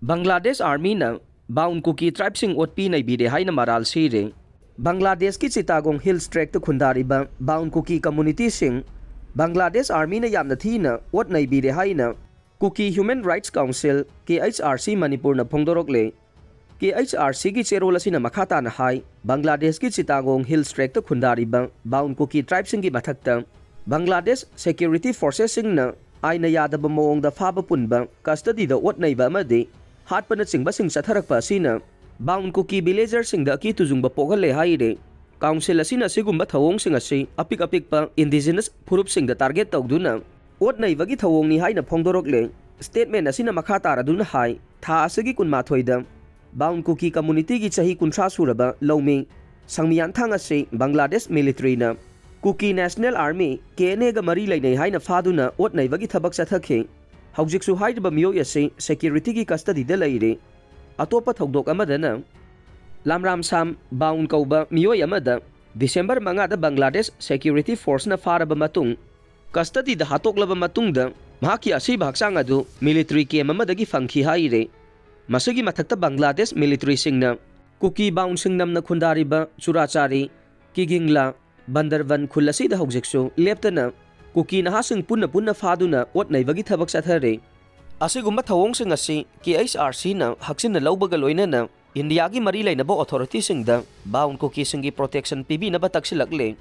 Bangladesh Army na Bawm Kuki tribe sing Otpi Neibire Haina Maral Shiri Bangladesh ki Chittagong Hills Trek to Khundariba Bawm Kuki community sing Bangladesh Army na yamna thina Ot Neibire Haina Kuki Human Rights Council KHRC Manipur na phongdorokle KHRC ki cherola sina makhata na hai Bangladesh ki Chittagong Hills Trek to Khundariba Bawm Kuki tribe sing ki mathakta Bangladesh Security Forces sing na Aina yadaba moong da faba punba custody da Ot Neiba amadi hatpana chingba sing chatharakpa asina Bawm Kuki villager sing da ki tujungba pokhale haire council asina sigumba thawong sing asi apik pa indigenous phurup sing da target tawduna Ot Neiba gi thawong ni haina phongdorokle statement asina makha taraduna hai tha asagi kunmathoi da Bawm Kuki community gi chahi kunthra suraba lawmi sangmiyan thang asi Bangladesh military na Kuki National Army KNA ga mari lainai haina faduna Ot Neiba gi thabak chathakhe Haujiksu haidba miyoy asi security ki custody da leire atopa thogdok amadana Lamram Sam Bawm kauba miyoy amada December 5 da Bangladesh Security Force na faraba matung custody da hatoklaba matungda mahaki asiba haksang adu military camp amadagi fangki haire masagi mathakta Bangladesh military singna Kuki Bawm singnam na khundariba churachari kigingla Bandarban khulasi da haujiksu leptana Kuki nahasing punna faduna Ot Neiba gi thabak chathare asigumba thawong sing asi KHRC na haksin na lawbaga loinana India gi mari lainaba authority sing da Bawm Kuki sing gi protection pibi na batak silakle